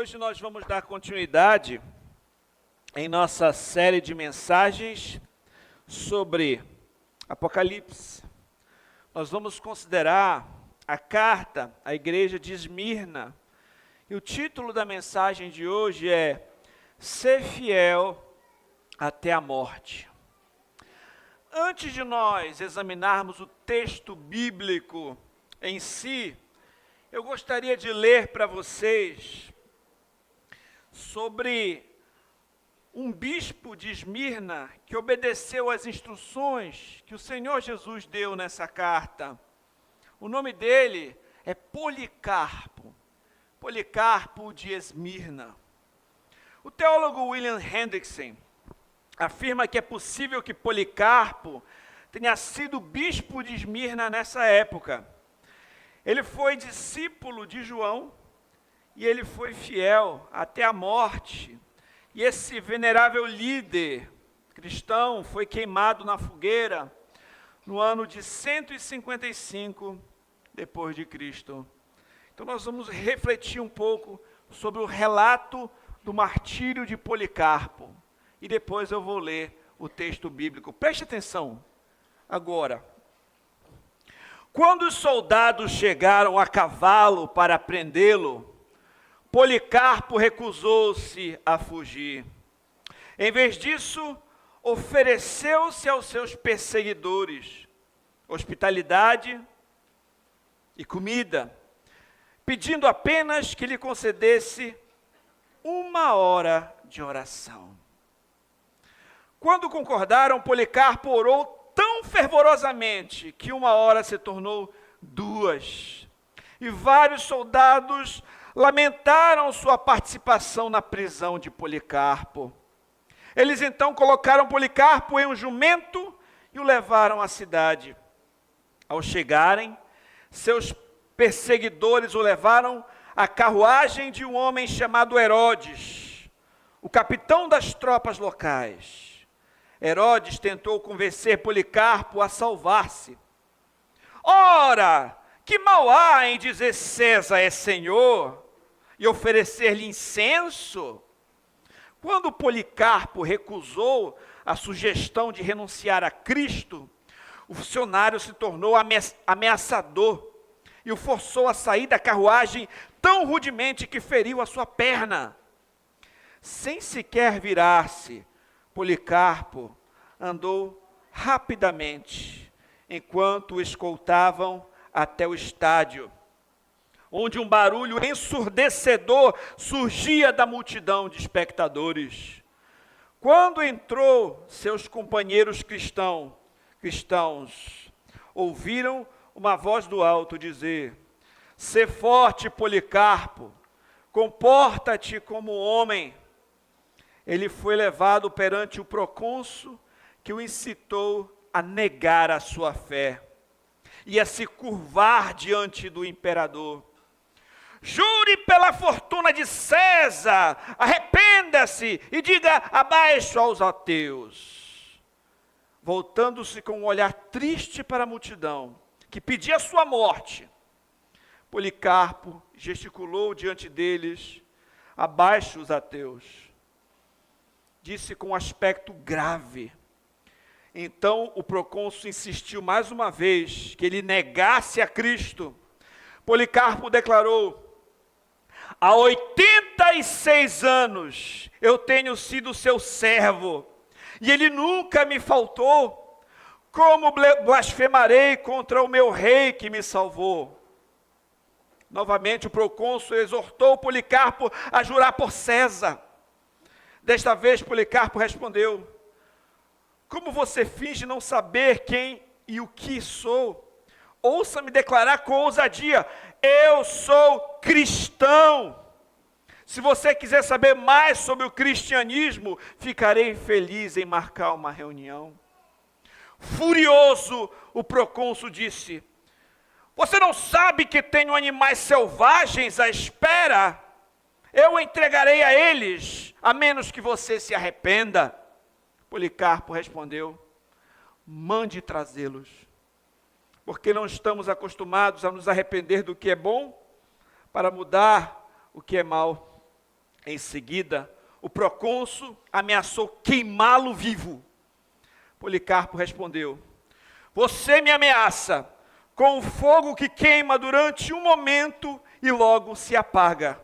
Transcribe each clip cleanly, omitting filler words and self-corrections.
Hoje nós vamos dar continuidade em nossa série de mensagens sobre Apocalipse. Nós vamos considerar a carta à igreja de Esmirna. E o título da mensagem de hoje é Ser Fiel até a Morte. Antes de nós examinarmos o texto bíblico em si, eu gostaria de ler para vocês sobre um bispo de Esmirna que obedeceu às instruções que o Senhor Jesus deu nessa carta. O nome dele é Policarpo, Policarpo de Esmirna. O teólogo William Hendrickson afirma que é possível que Policarpo tenha sido bispo de Esmirna nessa época. Ele foi discípulo de João e ele foi fiel até a morte. E esse venerável líder cristão foi queimado na fogueira no ano de 155 depois de Cristo. Então nós vamos refletir um pouco sobre o relato do martírio de Policarpo. E depois eu vou ler o texto bíblico. Preste atenção agora. Quando os soldados chegaram a cavalo para prendê-lo, Policarpo recusou-se a fugir. Em vez disso, ofereceu-se aos seus perseguidores hospitalidade e comida, pedindo apenas que lhe concedesse 1 hora de oração. Quando concordaram, Policarpo orou tão fervorosamente que 1 hora se tornou 2. E vários soldados lamentaram sua participação na prisão de Policarpo. Eles então colocaram Policarpo em um jumento e o levaram à cidade. Ao chegarem, seus perseguidores o levaram à carruagem de um homem chamado Herodes, o capitão das tropas locais. Herodes tentou convencer Policarpo a salvar-se. Ora, que mal há em dizer César é Senhor e oferecer-lhe incenso? Quando Policarpo recusou a sugestão de renunciar a Cristo, o funcionário se tornou ameaçador e o forçou a sair da carruagem tão rudemente que feriu a sua perna. Sem sequer virar-se, Policarpo andou rapidamente, enquanto o escoltavam até o estádio, onde um barulho ensurdecedor surgia da multidão de espectadores. Quando entrou, seus companheiros cristãos ouviram uma voz do alto dizer: "Sê forte, Policarpo, comporta-te como homem." Ele foi levado perante o procônsul, que o incitou a negar a sua fé e a se curvar diante do imperador. "Jure pela fortuna de César, arrependa-se e diga abaixo aos ateus." Voltando-se com um olhar triste para a multidão, que pedia sua morte, Policarpo gesticulou diante deles: "Abaixo os ateus." Disse com um aspecto grave. Então o procônsul insistiu mais uma vez que ele negasse a Cristo. Policarpo declarou: "Há 86 anos eu tenho sido seu servo, e ele nunca me faltou. Como blasfemarei contra o meu rei que me salvou?" Novamente o procônsul exortou Policarpo a jurar por César. Desta vez Policarpo respondeu: "Como você finge não saber quem e o que sou? Ouça-me declarar com ousadia: eu sou cristão. Se você quiser saber mais sobre o cristianismo, ficarei feliz em marcar uma reunião." Furioso, o procônsul disse: "Você não sabe que tenho animais selvagens à espera? Eu entregarei a eles, a menos que você se arrependa." Policarpo respondeu: "Mande trazê-los, porque não estamos acostumados a nos arrepender do que é bom para mudar o que é mal." Em seguida, o procônsul ameaçou queimá-lo vivo. Policarpo respondeu: você me ameaça com o fogo que queima durante um momento e logo se apaga.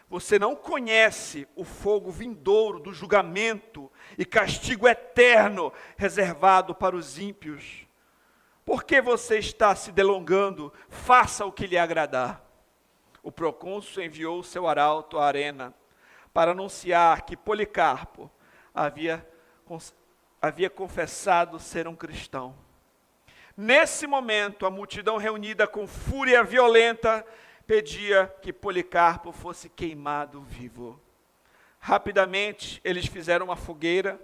Você não conhece o fogo vindouro do julgamento e castigo eterno reservado para os ímpios. Por que você está se delongando? Faça o que lhe agradar. O procônsul enviou seu arauto à arena para anunciar que Policarpo havia confessado ser um cristão. Nesse momento, a multidão reunida com fúria violenta pedia que Policarpo fosse queimado vivo. Rapidamente, eles fizeram uma fogueira,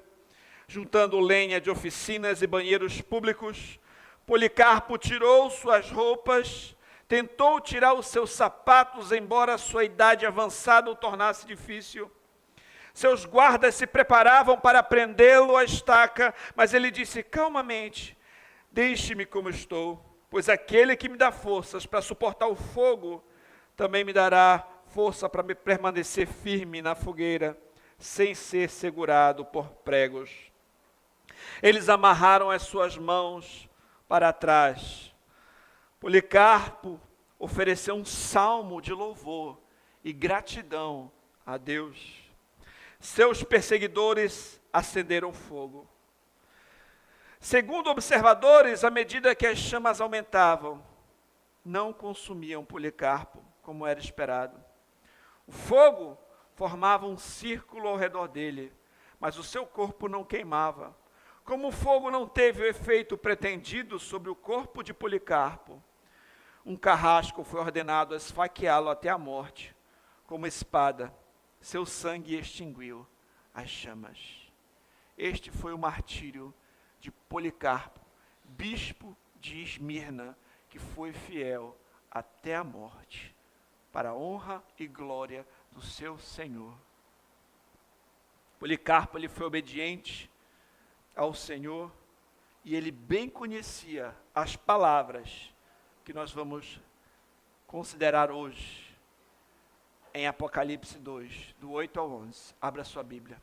juntando lenha de oficinas e banheiros públicos. Policarpo tirou suas roupas, tentou tirar os seus sapatos, embora a sua idade avançada o tornasse difícil. Seus guardas se preparavam para prendê-lo à estaca, mas ele disse calmamente: deixe-me como estou, pois aquele que me dá forças para suportar o fogo, também me dará força para me permanecer firme na fogueira, sem ser segurado por pregos. Eles amarraram as suas mãos para trás. Policarpo ofereceu um salmo de louvor e gratidão a Deus. Seus perseguidores acenderam fogo. Segundo observadores, à medida que as chamas aumentavam, não consumiam Policarpo, como era esperado. O fogo formava um círculo ao redor dele, mas o seu corpo não queimava. Como o fogo não teve o efeito pretendido sobre o corpo de Policarpo, um carrasco foi ordenado a esfaqueá-lo até a morte. Como espada, seu sangue extinguiu as chamas. Este foi o martírio de Policarpo, bispo de Esmirna, que foi fiel até a morte, para a honra e glória do seu Senhor. Policarpo, ele foi obediente ao Senhor e ele bem conhecia as palavras que nós vamos considerar hoje em Apocalipse 2, do 8 ao 11. Abra sua Bíblia.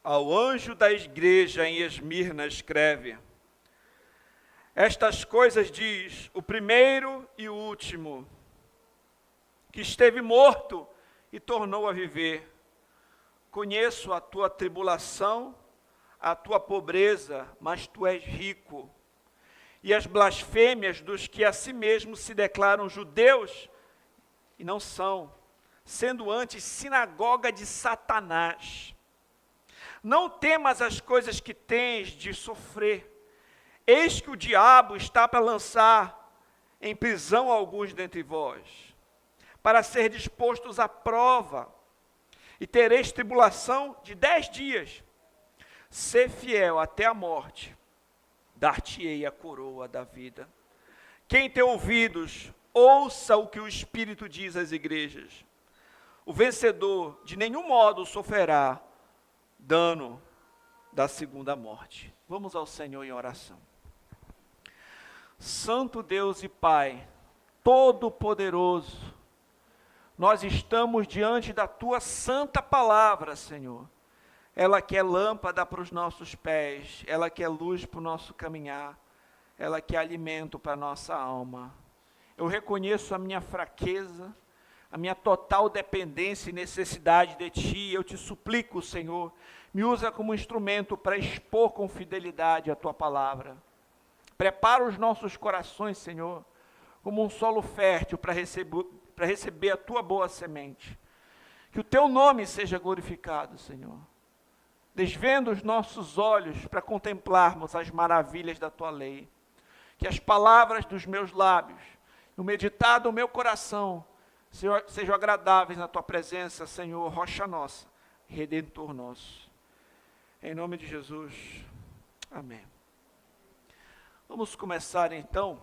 Ao anjo da igreja em Esmirna escreve: estas coisas diz o primeiro e o último, que esteve morto e tornou a viver. Conheço a tua tribulação, a tua pobreza, mas tu és rico. E as blasfêmias dos que a si mesmos se declaram judeus e não são, sendo antes sinagoga de Satanás. Não temas as coisas que tens de sofrer. Eis que o diabo está para lançar em prisão alguns dentre vós, para ser dispostos à prova, e tereis tribulação de 10 dias. Sê fiel até a morte, dar-te-ei a coroa da vida. Quem tem ouvidos, ouça o que o Espírito diz às igrejas. O vencedor de nenhum modo sofrerá dano da segunda morte. Vamos ao Senhor em oração. Santo Deus e Pai, Todo-Poderoso, nós estamos diante da Tua santa palavra, Senhor. Ela que é lâmpada para os nossos pés, ela que é luz para o nosso caminhar, ela que é alimento para a nossa alma. Eu reconheço a minha fraqueza, a minha total dependência e necessidade de Ti. Eu te suplico, Senhor, me usa como instrumento para expor com fidelidade a Tua palavra. Prepara os nossos corações, Senhor, como um solo fértil para receber a Tua boa semente. Que o Teu nome seja glorificado, Senhor. Desvenda os nossos olhos para contemplarmos as maravilhas da Tua lei. Que as palavras dos meus lábios, o meditar do meu coração, Senhor, sejam agradáveis na Tua presença, Senhor, rocha nossa, Redentor nosso. Em nome de Jesus, amém. Vamos começar então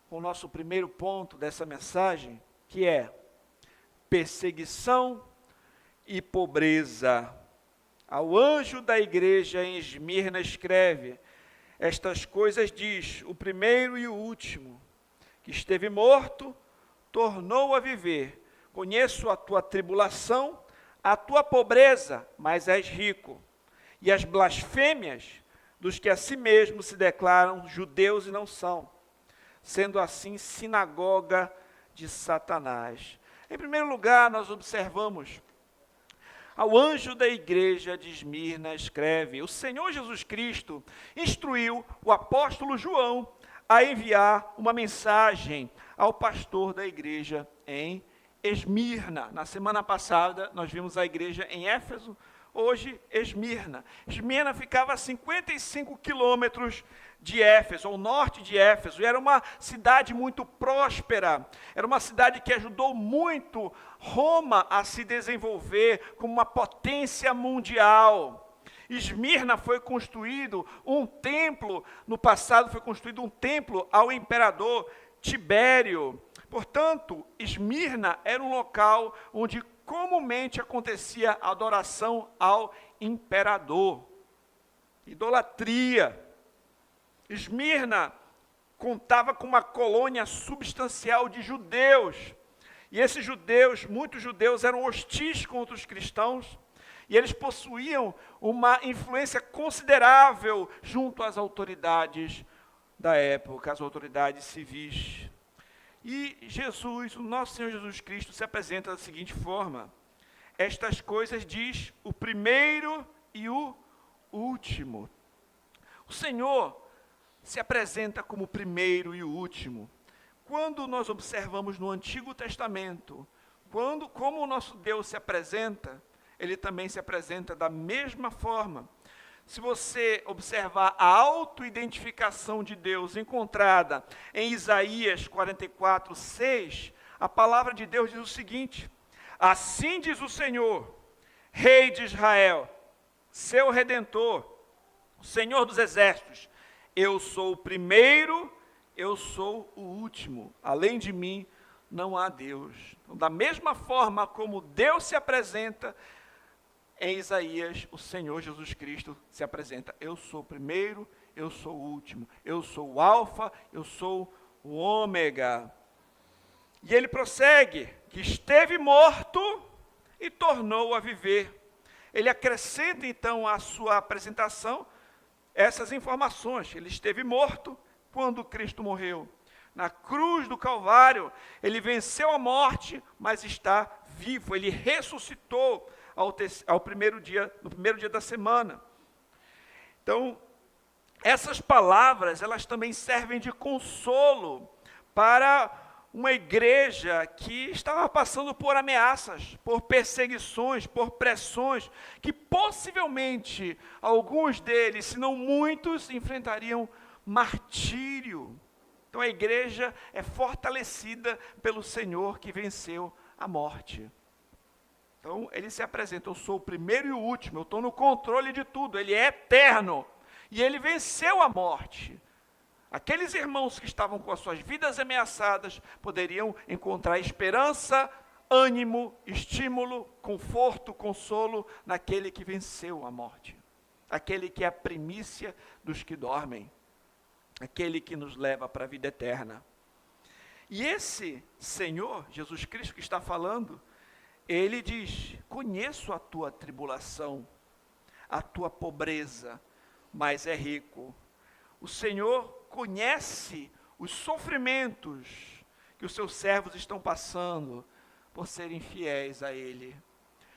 com o nosso primeiro ponto dessa mensagem, que é perseguição e pobreza. Ao anjo da igreja em Esmirna escreve: estas coisas diz o primeiro e o último, que esteve morto, tornou a viver. Conheço a tua tribulação, a tua pobreza, mas és rico. E as blasfêmias dos que a si mesmos se declaram judeus e não são, sendo assim sinagoga de Satanás. Em primeiro lugar, nós observamos: ao anjo da igreja de Esmirna escreve: o Senhor Jesus Cristo instruiu o apóstolo João a enviar uma mensagem ao pastor da igreja em Esmirna. Na semana passada, nós vimos a igreja em Éfeso, hoje Esmirna. Esmirna ficava a 55 quilômetros de Éfeso, ao norte de Éfeso, e era uma cidade muito próspera, era uma cidade que ajudou muito Roma a se desenvolver como uma potência mundial. Esmirna foi construído um templo, no passado foi construído um templo ao imperador Tibério. Portanto, Esmirna era um local onde comumente acontecia a adoração ao imperador, idolatria. Esmirna contava com uma colônia substancial de judeus, e esses judeus, muitos judeus, eram hostis contra os cristãos, e eles possuíam uma influência considerável junto às autoridades da época, as autoridades civis. E Jesus, o nosso Senhor Jesus Cristo, se apresenta da seguinte forma: estas coisas diz o primeiro e o último. O Senhor se apresenta como o primeiro e o último. Quando nós observamos no Antigo Testamento, como o nosso Deus se apresenta, ele também se apresenta da mesma forma. Se você observar a autoidentificação de Deus encontrada em Isaías 44, 6, a palavra de Deus diz o seguinte: assim diz o Senhor, Rei de Israel, seu Redentor, o Senhor dos Exércitos: eu sou o primeiro, eu sou o último. Além de mim, não há Deus. Então, da mesma forma como Deus se apresenta, em Isaías, o Senhor Jesus Cristo se apresenta: eu sou o primeiro, eu sou o último. Eu sou o alfa, eu sou o ômega. E ele prossegue: que esteve morto e tornou a viver. Ele acrescenta então à sua apresentação essas informações. Ele esteve morto quando Cristo morreu. Na cruz do Calvário, ele venceu a morte, mas está vivo. Ele ressuscitou no primeiro dia da semana. Então, essas palavras, elas também servem de consolo para uma igreja que estava passando por ameaças, por perseguições, por pressões, que possivelmente alguns deles, se não muitos, enfrentariam martírio. Então a igreja é fortalecida pelo Senhor que venceu a morte. Então ele se apresenta: eu sou o primeiro e o último, eu estou no controle de tudo, ele é eterno, e ele venceu a morte. Aqueles irmãos que estavam com as suas vidas ameaçadas poderiam encontrar esperança, ânimo, estímulo, conforto, consolo naquele que venceu a morte, aquele que é a primícia dos que dormem, aquele que nos leva para a vida eterna. E esse Senhor, Jesus Cristo, que está falando, ele diz: conheço a tua tribulação, a tua pobreza, mas é rico. O Senhor conhece os sofrimentos que os seus servos estão passando por serem fiéis a Ele.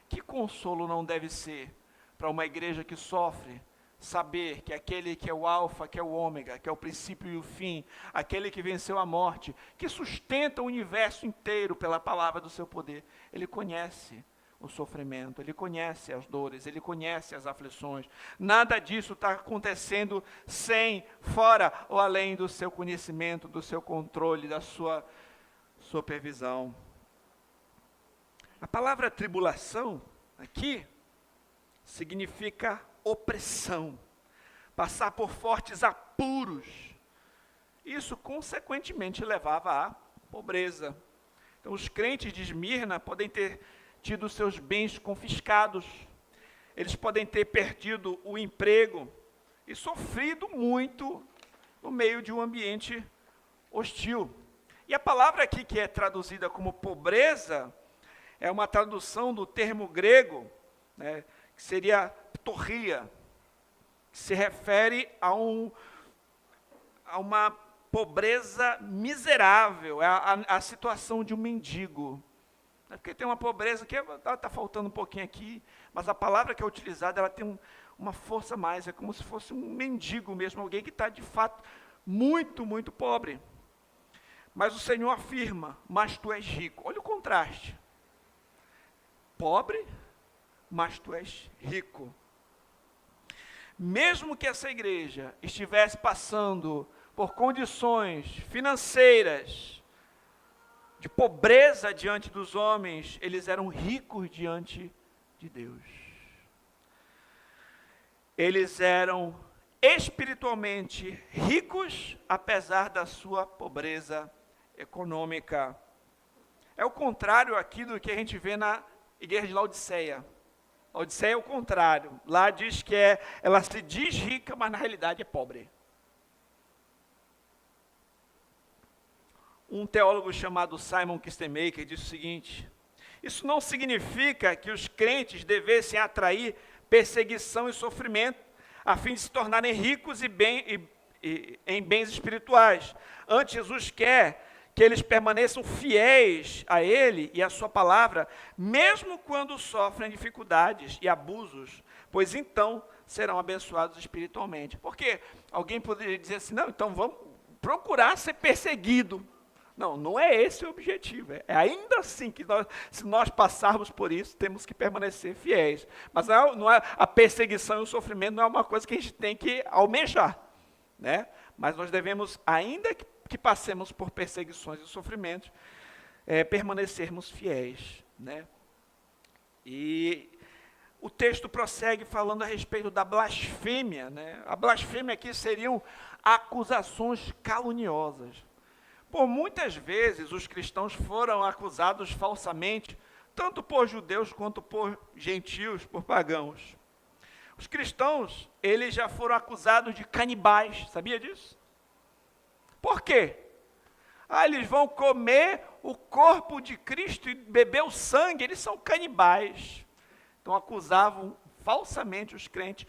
Que consolo não deve ser para uma igreja que sofre, saber que aquele que é o alfa, que é o ômega, que é o princípio e o fim, aquele que venceu a morte, que sustenta o universo inteiro pela palavra do seu poder, ele conhece o sofrimento, ele conhece as dores, ele conhece as aflições. Nada disso está acontecendo fora ou além do seu conhecimento, do seu controle, da sua supervisão. A palavra tribulação aqui significa opressão, passar por fortes apuros. Isso consequentemente levava à pobreza. Então os crentes de Esmirna podem ter tido seus bens confiscados. eles podem ter perdido o emprego e sofrido muito no meio de um ambiente hostil. E a palavra aqui que é traduzida como pobreza é uma tradução do termo grego, né, que seria ptorria, que se refere a uma pobreza miserável, a situação de um mendigo. Porque tem uma pobreza que está faltando um pouquinho aqui, mas a palavra que é utilizada, ela tem uma força mais, é como se fosse um mendigo mesmo, alguém que está de fato muito, muito pobre. Mas o Senhor afirma, mas tu és rico. Olha o contraste. Pobre, mas tu és rico. Mesmo que essa igreja estivesse passando por condições financeiras, de pobreza diante dos homens, eles eram ricos diante de Deus. Eles eram espiritualmente ricos, apesar da sua pobreza econômica. É o contrário aqui do que a gente vê na igreja de Laodiceia. Laodiceia é o contrário. Lá diz que ela se diz rica, mas na realidade é pobre. Um teólogo chamado Simon Kistemaker disse o seguinte: isso não significa que os crentes devessem atrair perseguição e sofrimento, a fim de se tornarem ricos em bens espirituais. Antes, Jesus quer que eles permaneçam fiéis a Ele e à sua palavra, mesmo quando sofrem dificuldades e abusos, pois então serão abençoados espiritualmente. Porque alguém poderia dizer assim, não, então vamos procurar ser perseguido. Não, não é esse o objetivo. É ainda assim que se nós passarmos por isso, temos que permanecer fiéis. Mas não é a perseguição e o sofrimento não é uma coisa que a gente tem que almejar, né? Mas nós devemos, ainda que passemos por perseguições e sofrimentos, permanecermos fiéis, né? E o texto prossegue falando a respeito da blasfêmia, né? A blasfêmia aqui seriam acusações caluniosas. Por muitas vezes os cristãos foram acusados falsamente, tanto por judeus quanto por gentios, por pagãos. Os cristãos, eles já foram acusados de canibais, sabia disso? Por quê? Eles vão comer o corpo de Cristo e beber o sangue, eles são canibais. Então acusavam falsamente os crentes,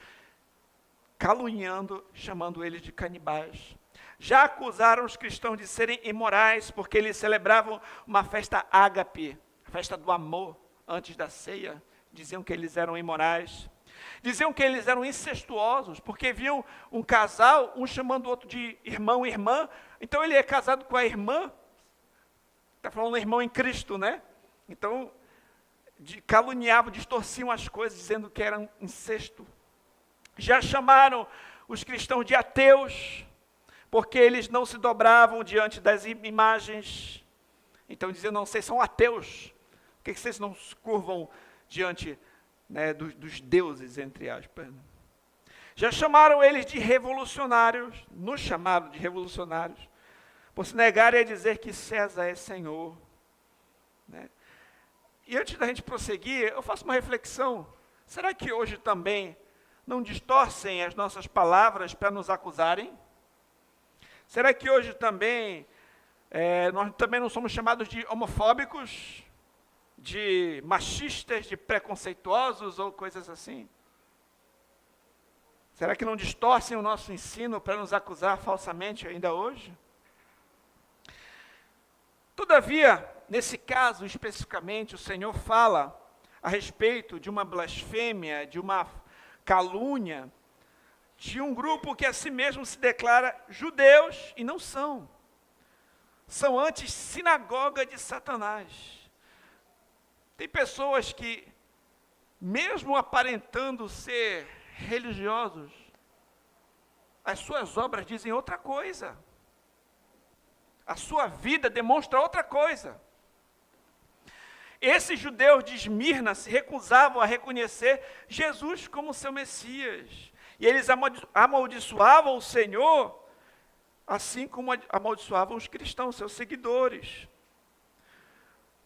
caluniando, chamando eles de canibais. Já acusaram os cristãos de serem imorais, porque eles celebravam uma festa ágape, a festa do amor, antes da ceia. Diziam que eles eram imorais. Diziam que eles eram incestuosos, porque viam um casal, um chamando o outro de irmão e irmã. Então ele é casado com a irmã, está falando irmão em Cristo, né? Então, caluniavam, distorciam as coisas, dizendo que eram incesto. Já chamaram os cristãos de ateus, porque eles não se dobravam diante das imagens. Então diziam, não, vocês são ateus. Por que vocês não se curvam diante, né, dos deuses, entre aspas? Já chamaram eles de revolucionários, nos chamaram de revolucionários, por se negarem a dizer que César é Senhor, né? E antes da gente prosseguir, eu faço uma reflexão. Será que hoje também não distorcem as nossas palavras para nos acusarem? Será que hoje também, nós também não somos chamados de homofóbicos, de machistas, de preconceituosos ou coisas assim? Será que não distorcem o nosso ensino para nos acusar falsamente ainda hoje? Todavia, nesse caso especificamente, o Senhor fala a respeito de uma blasfêmia, de uma calúnia, de um grupo que a si mesmo se declara judeus e não são. São antes sinagoga de Satanás. Tem pessoas que, mesmo aparentando ser religiosos, as suas obras dizem outra coisa. A sua vida demonstra outra coisa. Esses judeus de Esmirna se recusavam a reconhecer Jesus como seu Messias. E eles amaldiçoavam o Senhor, assim como amaldiçoavam os cristãos, seus seguidores.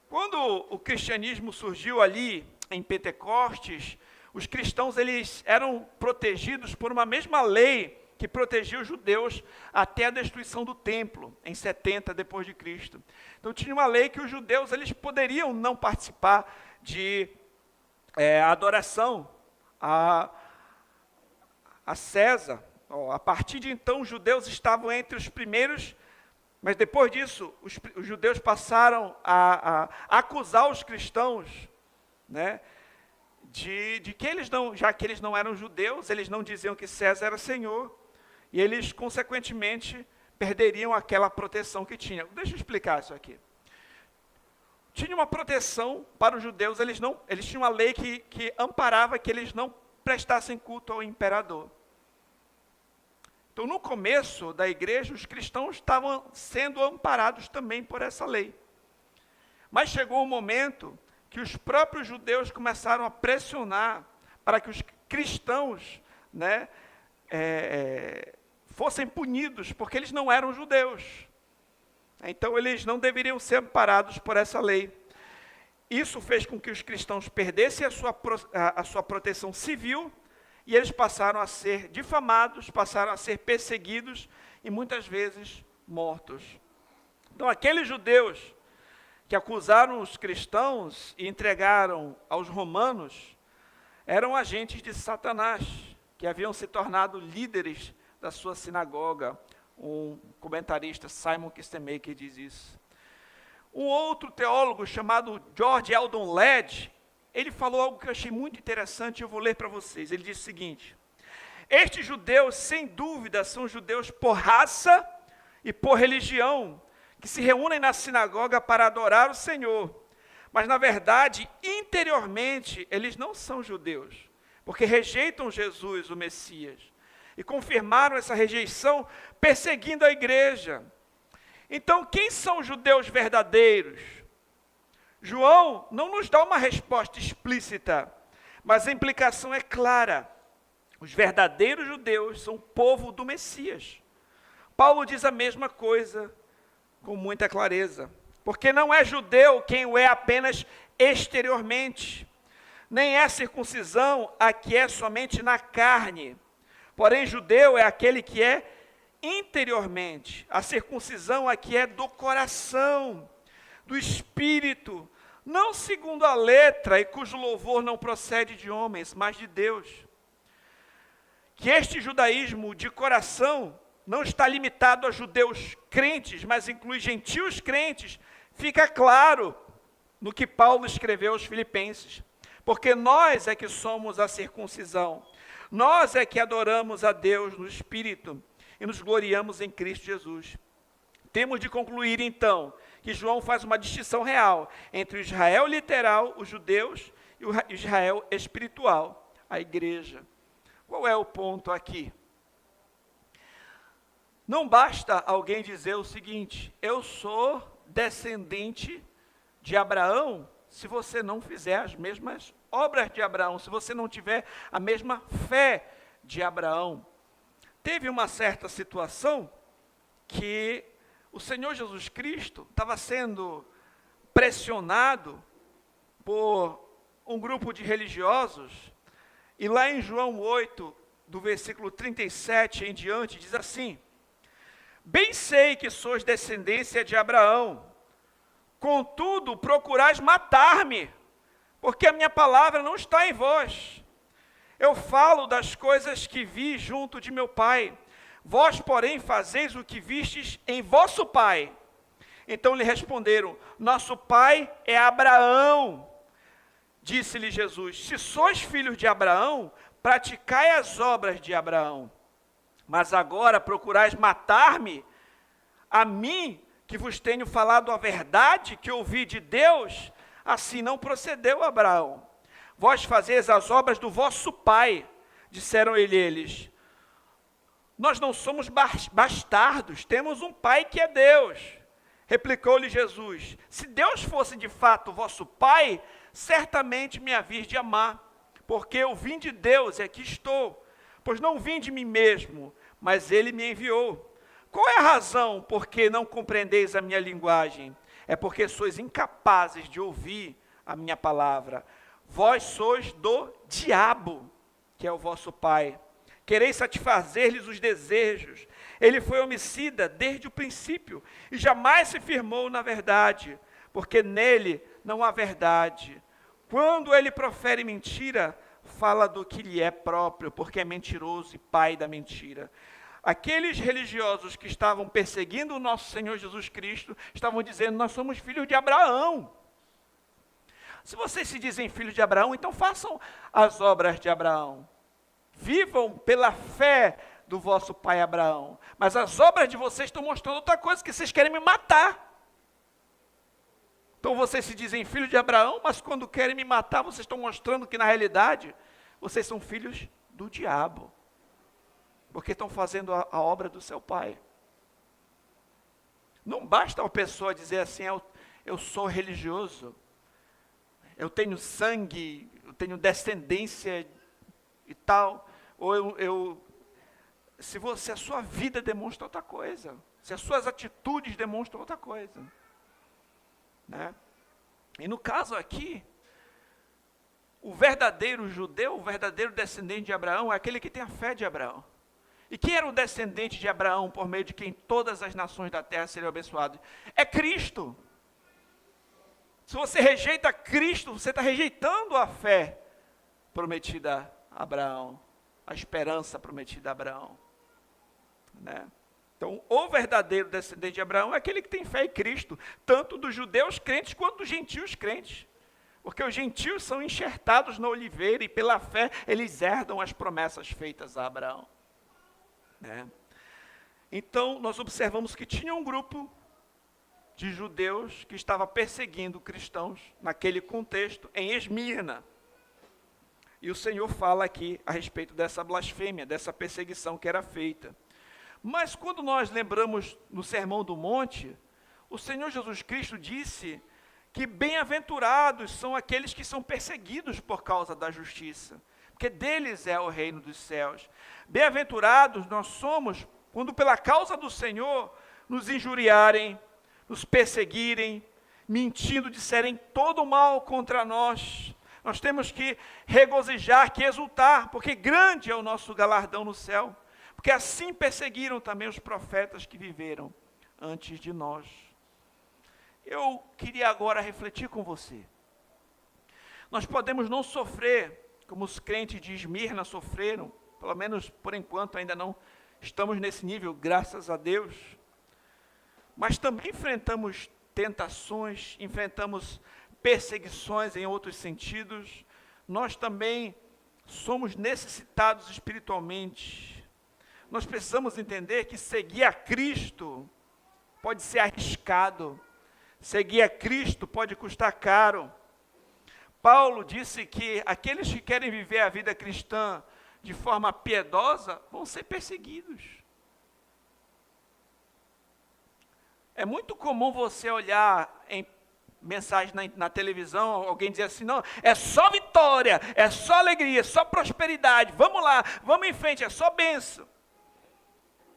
Quando o cristianismo surgiu ali em Pentecostes, os cristãos eles eram protegidos por uma mesma lei que protegia os judeus até a destruição do templo, em 70 depois de Cristo. Então tinha uma lei que os judeus eles poderiam não participar de adoração a César. A partir de então, os judeus estavam entre os primeiros, mas depois disso, os judeus passaram a acusar os cristãos, né, de que eles não, já que eles não eram judeus, eles não diziam que César era Senhor, e eles, consequentemente, perderiam aquela proteção que tinham. Deixa eu explicar isso aqui. Tinha uma proteção para os judeus, eles tinham uma lei que amparava que eles não prestassem culto ao imperador. Então, no começo da igreja, os cristãos estavam sendo amparados também por essa lei. Mas chegou um momento que os próprios judeus começaram a pressionar para que os cristãos, né, fossem punidos, porque eles não eram judeus. Então, eles não deveriam ser amparados por essa lei. Isso fez com que os cristãos perdessem a sua proteção civil, e eles passaram a ser difamados, passaram a ser perseguidos e muitas vezes mortos. Então, aqueles judeus que acusaram os cristãos e entregaram aos romanos eram agentes de Satanás, que haviam se tornado líderes da sua sinagoga. Um comentarista, Simon Kistemaker, diz isso. Um outro teólogo chamado George Eldon Ladd, ele falou algo que eu achei muito interessante, eu vou ler para vocês. Ele disse o seguinte: estes judeus, sem dúvida, são judeus por raça e por religião, que se reúnem na sinagoga para adorar o Senhor. Mas, na verdade, interiormente, eles não são judeus, porque rejeitam Jesus, o Messias, e confirmaram essa rejeição perseguindo a igreja. Então, quem são os judeus verdadeiros? João não nos dá uma resposta explícita, mas a implicação é clara. Os verdadeiros judeus são o povo do Messias. Paulo diz a mesma coisa com muita clareza. Porque não é judeu quem o é apenas exteriormente, nem é circuncisão a que é somente na carne. Porém, judeu é aquele que é interiormente. A circuncisão a que é do coração, do espírito, não segundo a letra, e cujo louvor não procede de homens, mas de Deus. Que este judaísmo de coração não está limitado a judeus crentes, mas inclui gentios crentes, fica claro no que Paulo escreveu aos Filipenses. Porque nós é que somos a circuncisão, nós é que adoramos a Deus no Espírito e nos gloriamos em Cristo Jesus. Temos de concluir, então, que João faz uma distinção real entre o Israel literal, os judeus, e o Israel espiritual, a igreja. Qual é o ponto aqui? Não basta alguém dizer o seguinte: eu sou descendente de Abraão, se você não fizer as mesmas obras de Abraão, se você não tiver a mesma fé de Abraão. Teve uma certa situação que o Senhor Jesus Cristo estava sendo pressionado por um grupo de religiosos, e lá em João 8, do versículo 37 em diante, diz assim: bem sei que sois descendência de Abraão, contudo procurais matar-me, porque a minha palavra não está em vós. Eu falo das coisas que vi junto de meu pai, vós, porém, fazeis o que vistes em vosso pai. Então lhe responderam: nosso pai é Abraão. Disse-lhe Jesus: se sois filhos de Abraão, praticai as obras de Abraão. Mas agora procurais matar-me, a mim, que vos tenho falado a verdade que ouvi de Deus. Assim não procedeu Abraão. Vós fazeis as obras do vosso pai. Disseram eles: nós não somos bastardos, temos um pai que é Deus. Replicou-lhe Jesus: se Deus fosse de fato vosso pai, certamente me havias de amar, porque eu vim de Deus e aqui estou. Pois não vim de mim mesmo, mas ele me enviou. Qual é a razão por que não compreendeis a minha linguagem? É porque sois incapazes de ouvir a minha palavra. Vós sois do diabo, que é o vosso pai. Quereis satisfazer-lhes os desejos. Ele foi homicida desde o princípio e jamais se firmou na verdade, porque nele não há verdade. Quando ele profere mentira, fala do que lhe é próprio, porque é mentiroso e pai da mentira. Aqueles religiosos que estavam perseguindo o nosso Senhor Jesus Cristo, estavam dizendo, nós somos filhos de Abraão. Se vocês se dizem filhos de Abraão, então façam as obras de Abraão. Vivam pela fé do vosso pai Abraão. Mas as obras de vocês estão mostrando outra coisa, que vocês querem me matar. Então vocês se dizem filhos de Abraão, mas quando querem me matar, vocês estão mostrando que na realidade, vocês são filhos do diabo. Porque estão fazendo a obra do seu pai. Não basta uma pessoa dizer assim, eu sou religioso, eu tenho sangue, eu tenho descendência e tal, ou se a sua vida demonstra outra coisa, se as suas atitudes demonstram outra coisa, né? E no caso aqui, o verdadeiro judeu, o verdadeiro descendente de Abraão, é aquele que tem a fé de Abraão. E quem era o descendente de Abraão, por meio de quem todas as nações da terra seriam abençoadas? É Cristo. Se você rejeita Cristo, você está rejeitando a fé prometida a Abraão, a esperança prometida a Abraão, né? Então, o verdadeiro descendente de Abraão é aquele que tem fé em Cristo, tanto dos judeus crentes quanto dos gentios crentes, porque os gentios são enxertados na oliveira e pela fé eles herdam as promessas feitas a Abraão, né? Então, nós observamos que tinha um grupo de judeus que estava perseguindo cristãos naquele contexto em Esmirna. E o Senhor fala aqui a respeito dessa blasfêmia, dessa perseguição que era feita. Mas quando nós lembramos no Sermão do Monte, o Senhor Jesus Cristo disse que bem-aventurados são aqueles que são perseguidos por causa da justiça, porque deles é o reino dos céus. Bem-aventurados nós somos quando pela causa do Senhor nos injuriarem, nos perseguirem, mentindo, disserem todo o mal contra nós. Nós temos que regozijar, que exultar, porque grande é o nosso galardão no céu. Porque assim perseguiram também os profetas que viveram antes de nós. Eu queria agora refletir com você. Nós podemos não sofrer, como os crentes de Esmirna sofreram, pelo menos por enquanto ainda não estamos nesse nível, graças a Deus. Mas também enfrentamos tentações, enfrentamos perseguições em outros sentidos. Nós também somos necessitados espiritualmente. Nós precisamos entender que seguir a Cristo pode ser arriscado. Seguir a Cristo pode custar caro. Paulo disse que aqueles que querem viver a vida cristã de forma piedosa vão ser perseguidos. É muito comum você olhar em mensagem na televisão, alguém dizer assim, não, é só vitória, é só alegria, é só prosperidade, vamos lá, vamos em frente, é só bênção.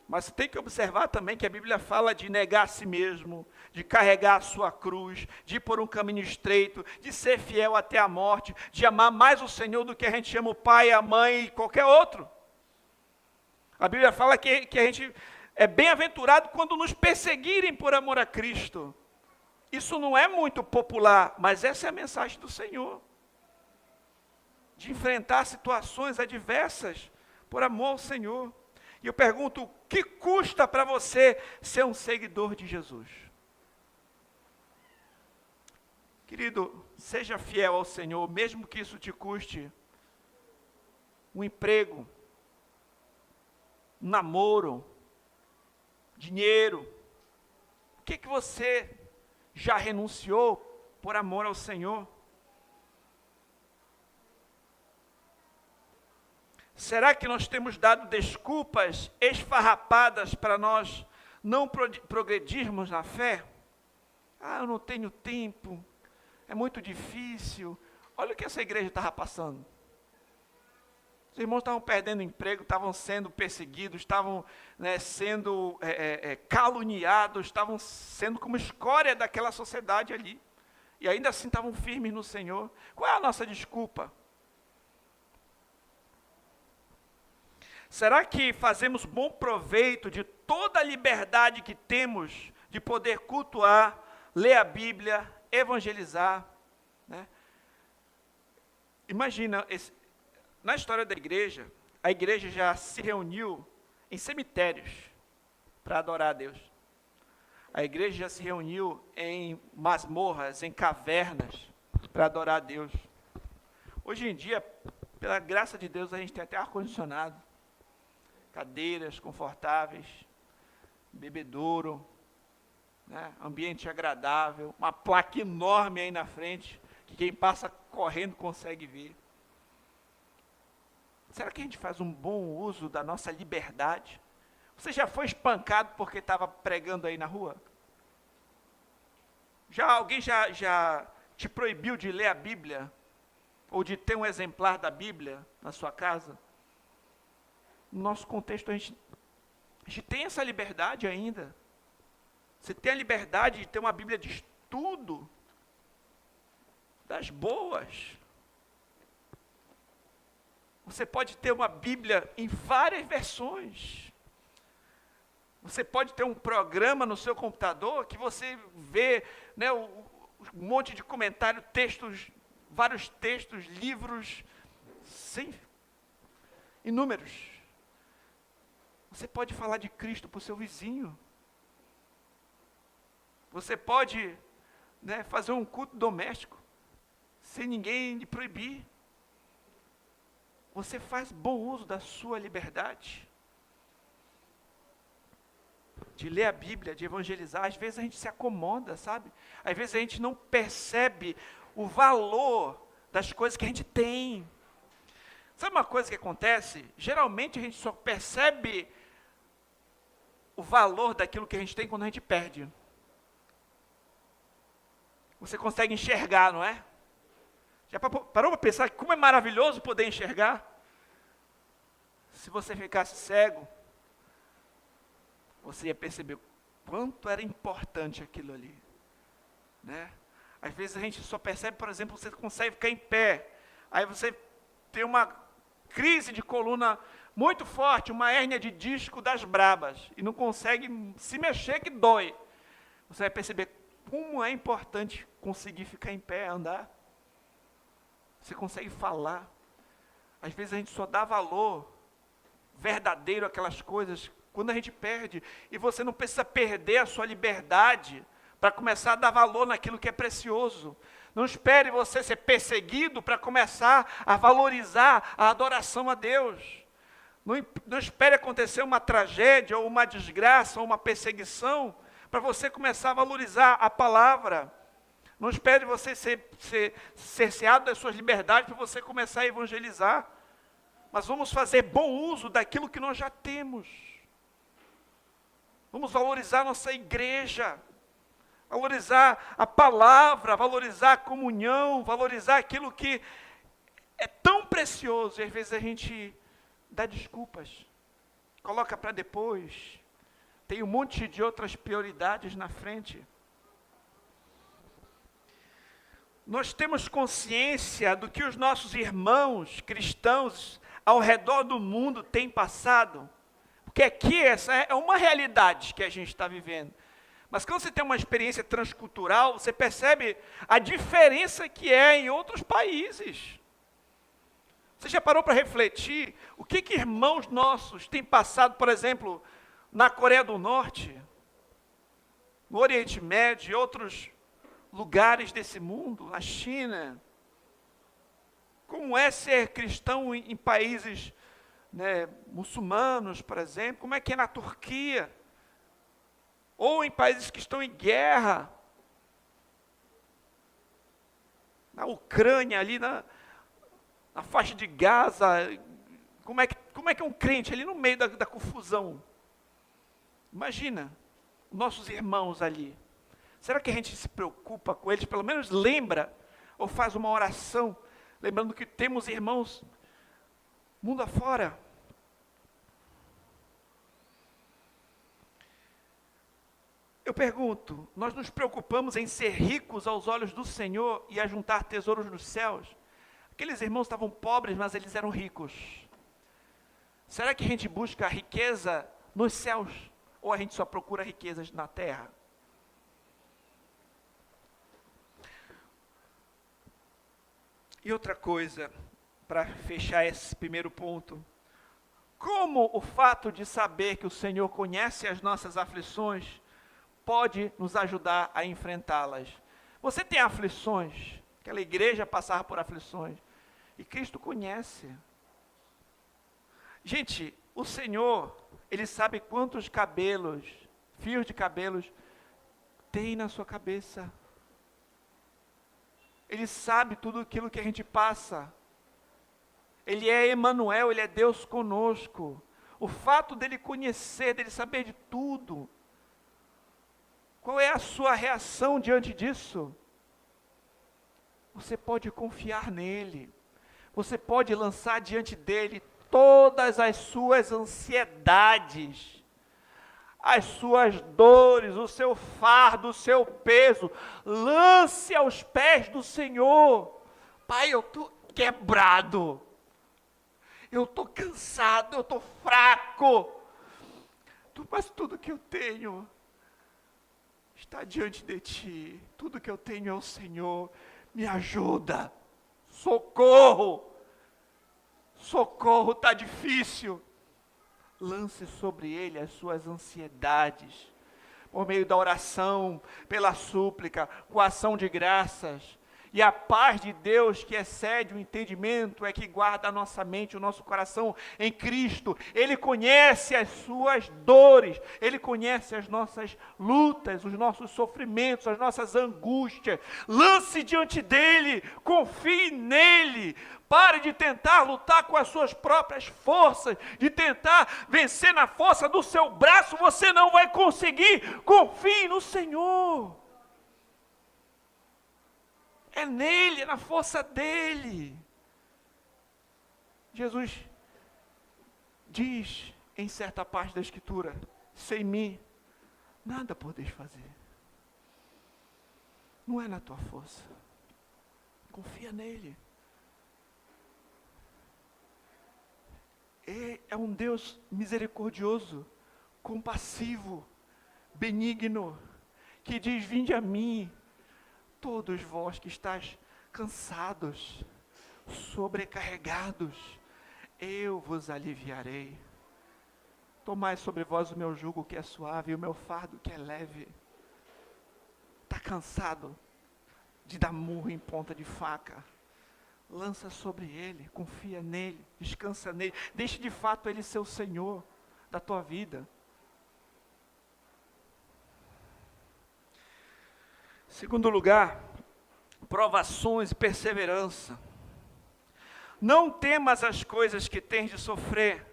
Mas você tem que observar também que a Bíblia fala de negar a si mesmo, de carregar a sua cruz, de ir por um caminho estreito, de ser fiel até a morte, de amar mais o Senhor do que a gente ama o pai, a mãe e qualquer outro. A Bíblia fala que a gente é bem-aventurado quando nos perseguirem por amor a Cristo. Isso não é muito popular, mas essa é a mensagem do Senhor. De enfrentar situações adversas por amor ao Senhor. E eu pergunto, o que custa para você ser um seguidor de Jesus? Querido, seja fiel ao Senhor, mesmo que isso te custe um emprego, um namoro, dinheiro. O que você já renunciou por amor ao Senhor? Será que nós temos dado desculpas esfarrapadas para nós não progredirmos na fé? Ah, eu não tenho tempo, é muito difícil. Olha o que essa igreja estava passando. Os irmãos estavam perdendo emprego, estavam sendo perseguidos, estavam sendo caluniados, estavam sendo como escória daquela sociedade ali. e ainda assim estavam firmes no Senhor. Qual é a nossa desculpa? Será que fazemos bom proveito de toda a liberdade que temos de poder cultuar, ler a Bíblia, evangelizar, né? Imagina, na história da igreja, a igreja já se reuniu em cemitérios para adorar a Deus. A igreja já se reuniu em masmorras, em cavernas, para adorar a Deus. Hoje em dia, pela graça de Deus, a gente tem até ar-condicionado, cadeiras confortáveis, bebedouro, né? Ambiente agradável, uma placa enorme aí na frente, que quem passa correndo consegue ver. Será que a gente faz um bom uso da nossa liberdade? Você já foi espancado porque estava pregando aí na rua? Alguém já te proibiu de ler a Bíblia? Ou de ter um exemplar da Bíblia na sua casa? No nosso contexto, a gente tem essa liberdade ainda. Você tem a liberdade de ter uma Bíblia de estudo, das boas. Você pode ter uma Bíblia em várias versões. Você pode ter um programa no seu computador que você vê, né, um monte de comentário, textos, vários textos, livros, sim, inúmeros. Você pode falar de Cristo para o seu vizinho. Você pode, né, fazer um culto doméstico, sem ninguém lhe proibir. Você faz bom uso da sua liberdade de ler a Bíblia, de evangelizar. Às vezes a gente se acomoda, sabe? Às vezes a gente não percebe o valor das coisas que a gente tem. Sabe uma coisa que acontece? Geralmente a gente só percebe o valor daquilo que a gente tem quando a gente perde. Você consegue enxergar, não é? Já parou para pensar como é maravilhoso poder enxergar? Se você ficasse cego, você ia perceber quanto era importante aquilo ali, né? Às vezes a gente só percebe, por exemplo, você consegue ficar em pé, aí você tem uma crise de coluna muito forte, uma hérnia de disco das brabas, e não consegue se mexer que dói. Você vai perceber como é importante conseguir ficar em pé, andar. Você consegue falar. Às vezes a gente só dá valor verdadeiro àquelas coisas quando a gente perde. E você não precisa perder a sua liberdade para começar a dar valor naquilo que é precioso. Não espere você ser perseguido para começar a valorizar a adoração a Deus. Não espere acontecer uma tragédia, ou uma desgraça, ou uma perseguição, para você começar a valorizar a palavra. Não espere você ser cerceado das suas liberdades para você começar a evangelizar. Mas vamos fazer bom uso daquilo que nós já temos. Vamos valorizar nossa igreja, valorizar a palavra, valorizar a comunhão, valorizar aquilo que é tão precioso. E às vezes a gente dá desculpas, coloca para depois, tem um monte de outras prioridades na frente. Nós temos consciência do que os nossos irmãos cristãos ao redor do mundo têm passado, porque aqui essa é uma realidade que a gente está vivendo. Mas quando você tem uma experiência transcultural, você percebe a diferença que é em outros países. Você já parou para refletir o que irmãos nossos têm passado, por exemplo, na Coreia do Norte, no Oriente Médio e outros lugares desse mundo, na China? Como é ser cristão em países, né, muçulmanos, por exemplo? Como é que é na Turquia? Ou em países que estão em guerra? Na Ucrânia, ali na faixa de Gaza. Como é que é um crente ali no meio da confusão? Imagina, nossos irmãos ali. Será que a gente se preocupa com eles? Pelo menos lembra, ou faz uma oração, lembrando que temos irmãos mundo afora. Eu pergunto, nós nos preocupamos em ser ricos aos olhos do Senhor e a juntar tesouros nos céus? Aqueles irmãos estavam pobres, mas eles eram ricos. Será que a gente busca a riqueza nos céus? Ou a gente só procura riquezas na terra? E outra coisa, para fechar esse primeiro ponto. Como o fato de saber que o Senhor conhece as nossas aflições pode nos ajudar a enfrentá-las? Você tem aflições, aquela igreja passava por aflições, e Cristo conhece. Gente, o Senhor, Ele sabe quantos cabelos, fios de cabelos, tem na sua cabeça. Ele sabe tudo aquilo que a gente passa. Ele é Emanuel, Ele é Deus conosco. O fato dele conhecer, dele saber de tudo. Qual é a sua reação diante disso? Você pode confiar nele. Você pode lançar diante dele todas as suas ansiedades, as suas dores, o seu fardo, o seu peso. Lance aos pés do Senhor. Pai, eu estou quebrado. Eu estou cansado, eu estou fraco. Mas tudo que eu tenho está diante de Ti. Tudo que eu tenho é o Senhor. Me ajuda. Socorro. Socorro, está difícil. Lance sobre Ele as suas ansiedades. Por meio da oração, pela súplica, com a ação de graças. E a paz de Deus, que excede o entendimento, é que guarda a nossa mente, o nosso coração em Cristo. Ele conhece as suas dores, Ele conhece as nossas lutas, os nossos sofrimentos, as nossas angústias. Lance diante dEle, confie nele. Pare de tentar lutar com as suas próprias forças, de tentar vencer na força do seu braço, você não vai conseguir. Confie no Senhor. É nele, é na força dele. Jesus diz em certa parte da Escritura: sem mim, nada podeis fazer. Não é na tua força. Confia nele. É um Deus misericordioso, compassivo, benigno, que diz: vinde a mim, todos vós que estáis cansados, sobrecarregados, eu vos aliviarei. Tomai sobre vós o meu jugo que é suave e o meu fardo que é leve. Está cansado de dar murro em ponta de faca? Lança sobre Ele, confia nele, descansa nele. Deixe de fato Ele ser o Senhor da tua vida. Segundo lugar, provações e perseverança. Não temas as coisas que tens de sofrer.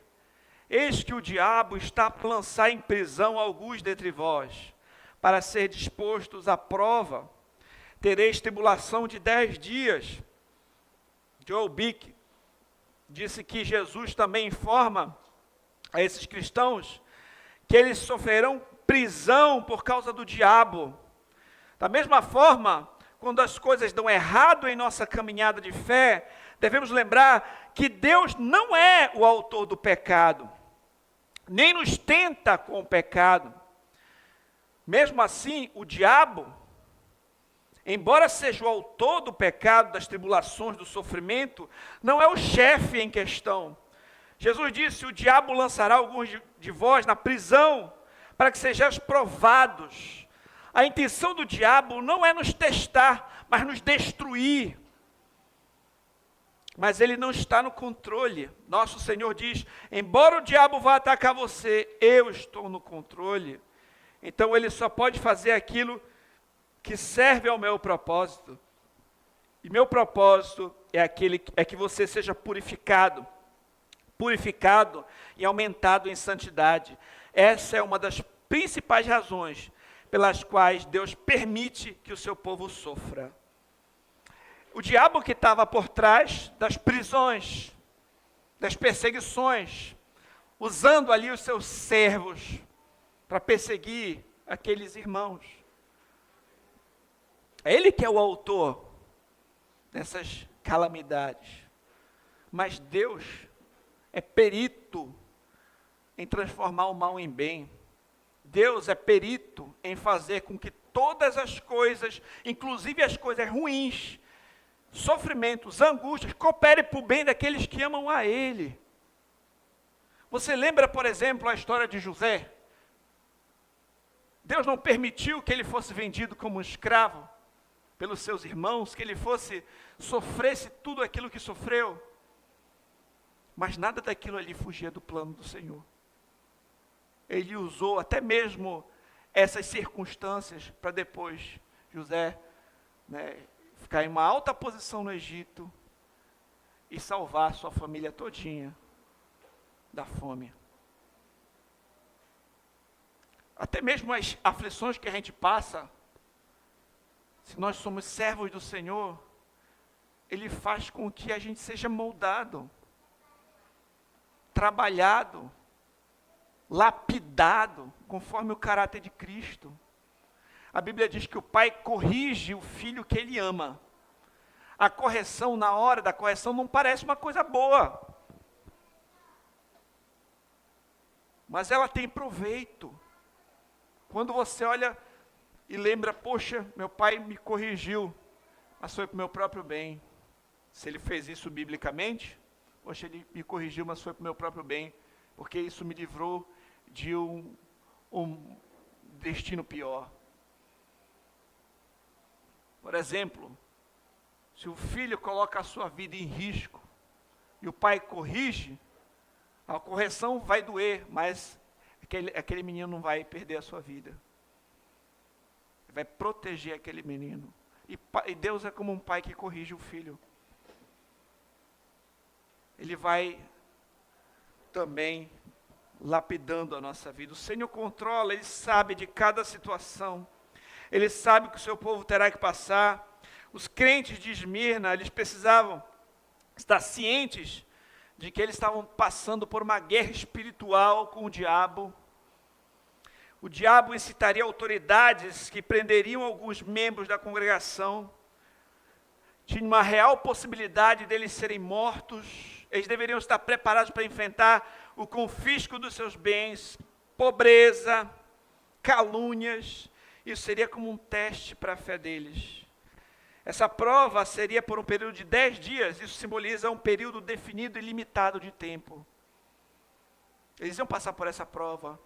Eis que o diabo está a lançar em prisão alguns dentre vós, para ser dispostos à prova. Tereis tribulação de 10 dias. Joel Bick disse que Jesus também informa a esses cristãos que eles sofrerão prisão por causa do diabo. Da mesma forma, quando as coisas dão errado em nossa caminhada de fé, devemos lembrar que Deus não é o autor do pecado, nem nos tenta com o pecado. Mesmo assim, o diabo, embora seja o autor do pecado, das tribulações, do sofrimento, não é o chefe em questão. Jesus disse: o diabo lançará alguns de vós na prisão, para que sejais provados. A intenção do diabo não é nos testar, mas nos destruir. Mas ele não está no controle. Nosso Senhor diz: embora o diabo vá atacar você, eu estou no controle. Então ele só pode fazer aquilo que serve ao meu propósito. E meu propósito é que você seja purificado e aumentado em santidade. Essa é uma das principais razões pelas quais Deus permite que o seu povo sofra. O diabo que estava por trás das prisões, das perseguições, usando ali os seus servos para perseguir aqueles irmãos. É Ele que é o autor dessas calamidades. Mas Deus é perito em transformar o mal em bem. Deus é perito em fazer com que todas as coisas, inclusive as coisas ruins, sofrimentos, angústias, cooperem para o bem daqueles que amam a Ele. Você lembra, por exemplo, a história de José? Deus não permitiu que ele fosse vendido como um escravo pelos seus irmãos, que ele sofresse tudo aquilo que sofreu. Mas nada daquilo ali fugia do plano do Senhor. Ele usou até mesmo essas circunstâncias para depois José, ficar em uma alta posição no Egito e salvar sua família todinha da fome. Até mesmo as aflições que a gente passa, se nós somos servos do Senhor, Ele faz com que a gente seja moldado, trabalhado, lapidado, conforme o caráter de Cristo. A Bíblia diz que o pai corrige o filho que ele ama. A correção, na hora da correção, não parece uma coisa boa. Mas ela tem proveito. Quando você olha e lembra, poxa, meu pai me corrigiu, mas foi para o meu próprio bem. Se ele fez isso biblicamente, poxa, ele me corrigiu, mas foi para o meu próprio bem, porque isso me livrou de um destino pior. Por exemplo, se o filho coloca a sua vida em risco e o pai corrige, a correção vai doer, mas aquele menino não vai perder a sua vida. Vai proteger aquele menino. E Deus é como um pai que corrige o filho. Ele vai também lapidando a nossa vida. O Senhor controla, Ele sabe de cada situação. Ele sabe que o seu povo terá que passar. Os crentes de Esmirna, eles precisavam estar cientes de que eles estavam passando por uma guerra espiritual com o diabo. O diabo incitaria autoridades que prenderiam alguns membros da congregação. Tinha uma real possibilidade deles serem mortos. Eles deveriam estar preparados para enfrentar o confisco dos seus bens, pobreza, calúnias. Isso seria como um teste para a fé deles. Essa prova seria por um período de 10 dias. Isso simboliza um período definido e limitado de tempo. Eles iam passar por essa prova.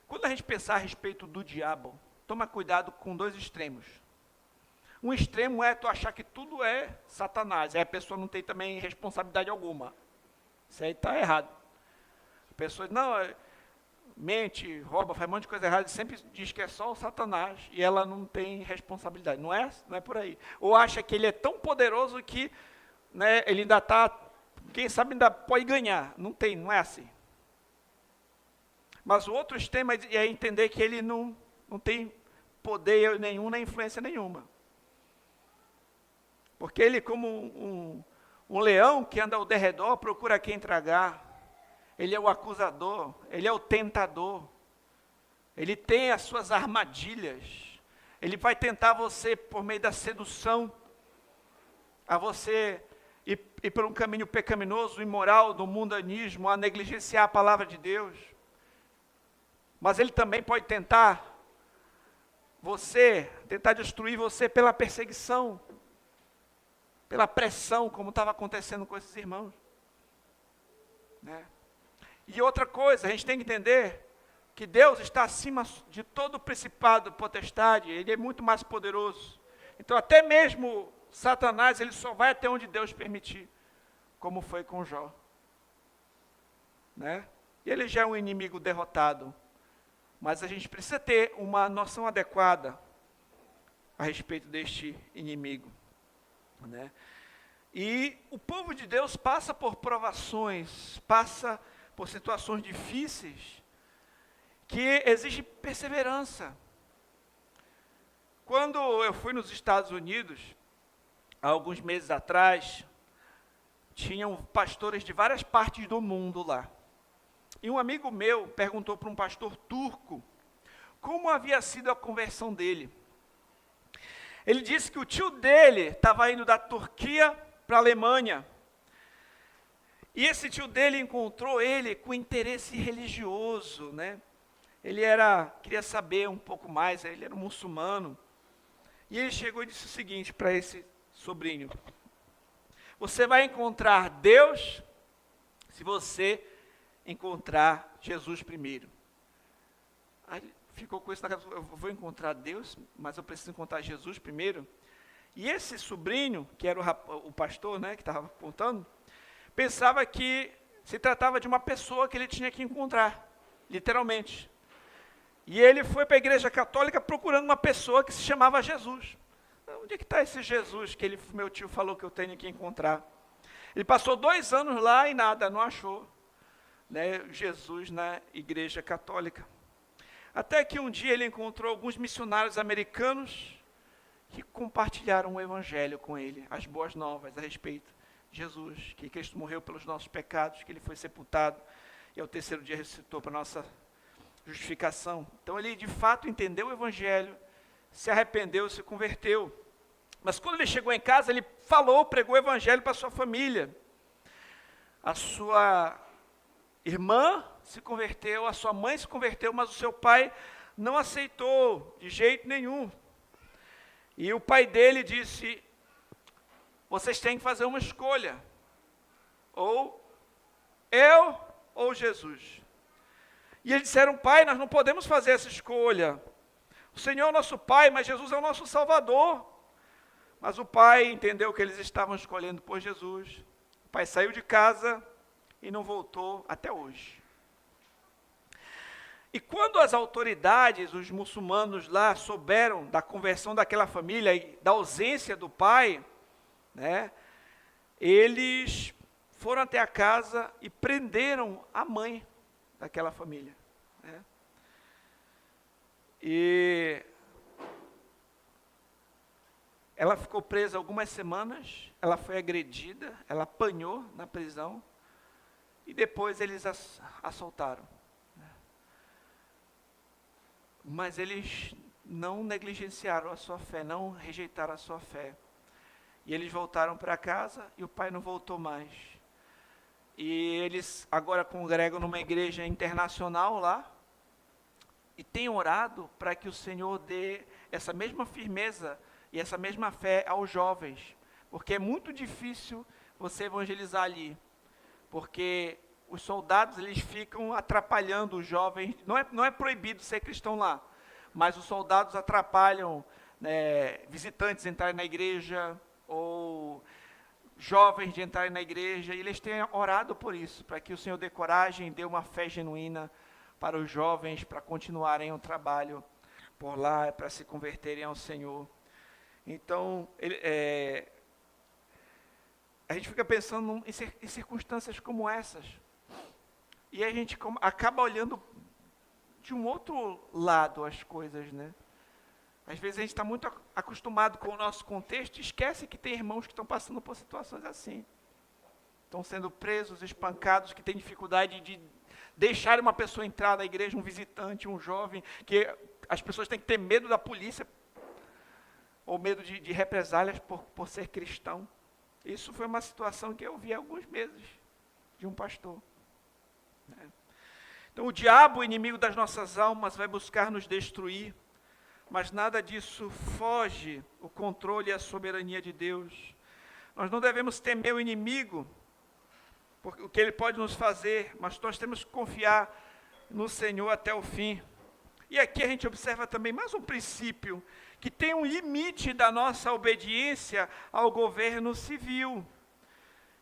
Quando a gente pensar a respeito do diabo, toma cuidado com dois extremos. Um extremo é tu achar que tudo é Satanás. Aí a pessoa não tem também responsabilidade alguma. Isso aí está errado. A pessoa não, mente, rouba, faz um monte de coisa errada, e sempre diz que é só o Satanás, e ela não tem responsabilidade. Não é por aí. Ou acha que ele é tão poderoso que ele ainda está, quem sabe ainda pode ganhar. Não é assim. Mas o outro extremo é entender que ele não tem poder nenhum, nem influência nenhuma. Porque ele, como um leão que anda ao derredor, procura quem tragar. Ele é o acusador, ele é o tentador. Ele tem as suas armadilhas. Ele vai tentar você, por meio da sedução, a você ir por um caminho pecaminoso, imoral, do mundanismo, a negligenciar a palavra de Deus. Mas ele também pode tentar destruir você pela perseguição, pela pressão, como estava acontecendo com esses irmãos. E outra coisa, a gente tem que entender que Deus está acima de todo o principado, potestade, Ele é muito mais poderoso. Então até mesmo Satanás, ele só vai até onde Deus permitir, como foi com Jó. E ele já é um inimigo derrotado. Mas a gente precisa ter uma noção adequada a respeito deste inimigo. E o povo de Deus passa por provações, passa por situações difíceis, que exigem perseverança. Quando eu fui nos Estados Unidos, há alguns meses atrás, tinham pastores de várias partes do mundo lá. E um amigo meu perguntou para um pastor turco como havia sido a conversão dele. Ele disse que o tio dele estava indo da Turquia para a Alemanha. E esse tio dele encontrou ele com interesse religioso, né? Ele queria saber um pouco mais, ele era um muçulmano. E ele chegou e disse o seguinte para esse sobrinho: você vai encontrar Deus se você encontrar Jesus primeiro. Aí ele ficou com isso na cabeça: eu vou encontrar Deus, mas eu preciso encontrar Jesus primeiro. E esse sobrinho, que era o pastor, né, que estava apontando, pensava que se tratava de uma pessoa que ele tinha que encontrar, literalmente. E ele foi para a igreja católica procurando uma pessoa que se chamava Jesus. Onde é que está esse Jesus que meu tio falou que eu tenho que encontrar? Ele passou 2 anos lá e nada, não achou, né, Jesus na igreja católica. Até que um dia ele encontrou alguns missionários americanos que compartilharam o evangelho com ele, as boas novas a respeito de Jesus, que Cristo morreu pelos nossos pecados, que ele foi sepultado e ao 3º dia ressuscitou para a nossa justificação. Então ele de fato entendeu o evangelho, se arrependeu, se converteu. Mas quando ele chegou em casa, ele pregou o evangelho para a sua família. A sua irmã se converteu, a sua mãe se converteu, mas o seu pai não aceitou de jeito nenhum. E o pai dele disse: vocês têm que fazer uma escolha, ou eu ou Jesus. E eles disseram: pai, nós não podemos fazer essa escolha. O Senhor é o nosso pai, mas Jesus é o nosso Salvador. Mas o pai entendeu que eles estavam escolhendo por Jesus. O pai saiu de casa e não voltou até hoje. E quando as autoridades, os muçulmanos lá, souberam da conversão daquela família e da ausência do pai, né, eles foram até a casa e prenderam a mãe daquela família, né? E ela ficou presa algumas semanas, ela foi agredida, ela apanhou na prisão, e depois eles a soltaram. Mas eles não negligenciaram a sua fé, não rejeitaram a sua fé. E eles voltaram para casa e o pai não voltou mais. E eles agora congregam numa igreja internacional lá e têm orado para que o Senhor dê essa mesma firmeza e essa mesma fé aos jovens. Porque é muito difícil você evangelizar ali. Porque os soldados, eles ficam atrapalhando os jovens. Não é proibido ser cristão lá, mas os soldados atrapalham, né, visitantes entrarem na igreja, ou jovens de entrarem na igreja, e eles têm orado por isso, para que o Senhor dê coragem, dê uma fé genuína para os jovens, para continuarem o trabalho por lá, para se converterem ao Senhor. Então, a gente fica pensando em circunstâncias como essas, e a gente acaba olhando de um outro lado as coisas, né? Às vezes a gente está muito acostumado com o nosso contexto e esquece que tem irmãos que estão passando por situações assim. Estão sendo presos, espancados, que têm dificuldade de deixar uma pessoa entrar na igreja, um visitante, um jovem, que as pessoas têm que ter medo da polícia, ou medo de represálias por ser cristão. Isso foi uma situação que eu vi há alguns meses, de um pastor. Então o diabo, o inimigo das nossas almas, vai buscar nos destruir, mas nada disso foge o controle e a soberania de Deus. Nós não devemos temer o inimigo, porque o que ele pode nos fazer, mas nós temos que confiar no Senhor até o fim. E aqui a gente observa também mais um princípio, que tem um limite da nossa obediência ao governo civil.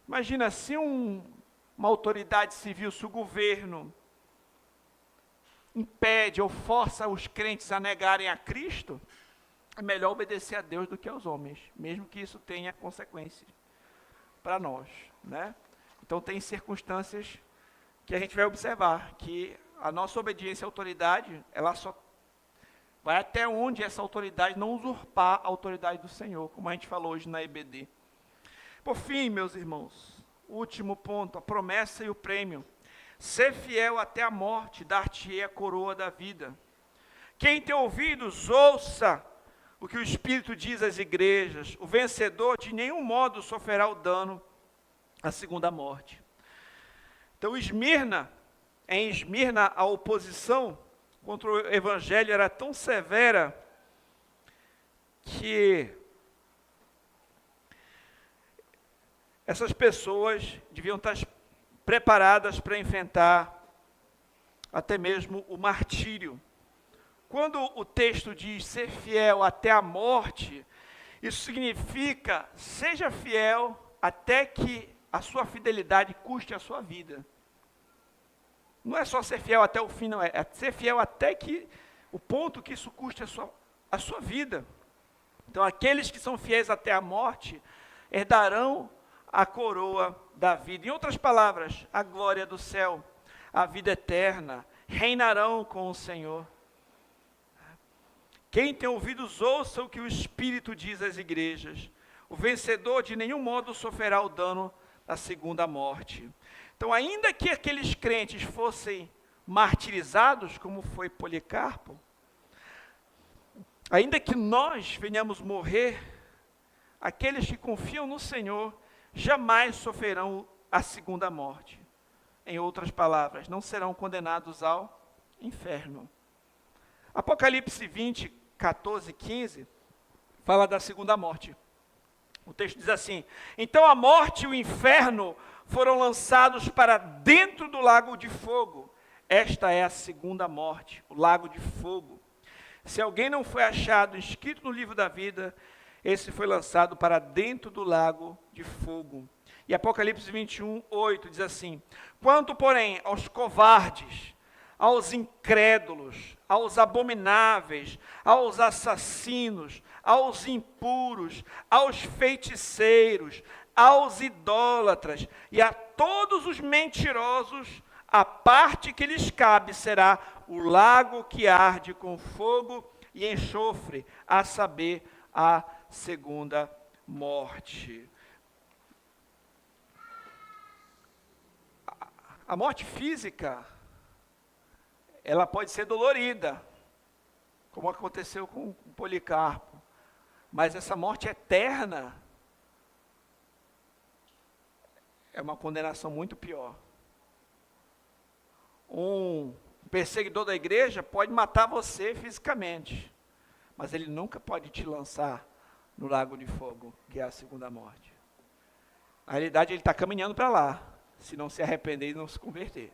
Imagina, se uma autoridade civil, se o governo impede ou força os crentes a negarem a Cristo, é melhor obedecer a Deus do que aos homens, mesmo que isso tenha consequências para nós, né? Então tem circunstâncias que a gente vai observar, que a nossa obediência à autoridade, ela só vai até onde essa autoridade não usurpar a autoridade do Senhor, como a gente falou hoje na EBD. Por fim, meus irmãos, último ponto, a promessa e o prêmio. Ser fiel até a morte, dar-te-ei a coroa da vida. Quem tem ouvidos, ouça o que o Espírito diz às igrejas. O vencedor de nenhum modo sofrerá o dano à segunda morte. Então, em Esmirna, a oposição contra o evangelho era tão severa que essas pessoas deviam estar preparadas para enfrentar até mesmo o martírio. Quando o texto diz ser fiel até a morte, isso significa seja fiel até que a sua fidelidade custe a sua vida. Não é só ser fiel até o fim, não, é ser fiel até que o ponto que isso custe a sua vida. Então, aqueles que são fiéis até a morte herdarão a coroa da vida. Em outras palavras, a glória do céu, a vida eterna, reinarão com o Senhor. Quem tem ouvidos, ouça o que o Espírito diz às igrejas. O vencedor de nenhum modo sofrerá o dano da segunda morte. Então, ainda que aqueles crentes fossem martirizados, como foi Policarpo, ainda que nós venhamos morrer, aqueles que confiam no Senhor jamais sofrerão a segunda morte. Em outras palavras, não serão condenados ao inferno. Apocalipse 20, 14, 15, fala da segunda morte. O texto diz assim: então a morte e o inferno foram lançados para dentro do lago de fogo. Esta é a segunda morte, o lago de fogo. Se alguém não foi achado inscrito no livro da vida, esse foi lançado para dentro do lago de fogo. E Apocalipse 21, 8 diz assim: quanto, porém, aos covardes, aos incrédulos, aos abomináveis, aos assassinos, aos impuros, aos feiticeiros, aos idólatras e a todos os mentirosos, a parte que lhes cabe será o lago que arde com fogo e enxofre, a saber, a segunda morte. A morte física, ela pode ser dolorida, como aconteceu com Policarpo, mas essa morte eterna é uma condenação muito pior. Um perseguidor da igreja pode matar você fisicamente, mas ele nunca pode te lançar no lago de fogo, que é a segunda morte. Na realidade, ele está caminhando para lá, se não se arrepender e não se converter.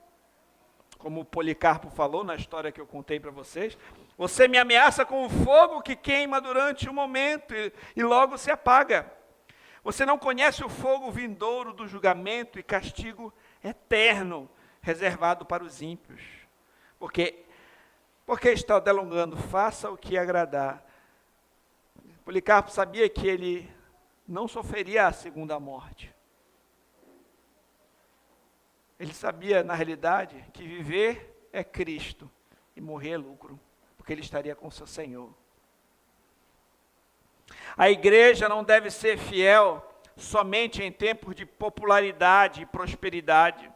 Como o Policarpo falou na história que eu contei para vocês, você me ameaça com o fogo que queima durante um momento e logo se apaga. Você não conhece o fogo vindouro do julgamento e castigo eterno, reservado para os ímpios. Porque está delongando, faça o que agradar. Policarpo sabia que ele não sofreria a segunda morte. Ele sabia, na realidade, que viver é Cristo e morrer é lucro, porque ele estaria com seu Senhor. A igreja não deve ser fiel somente em tempos de popularidade e prosperidade,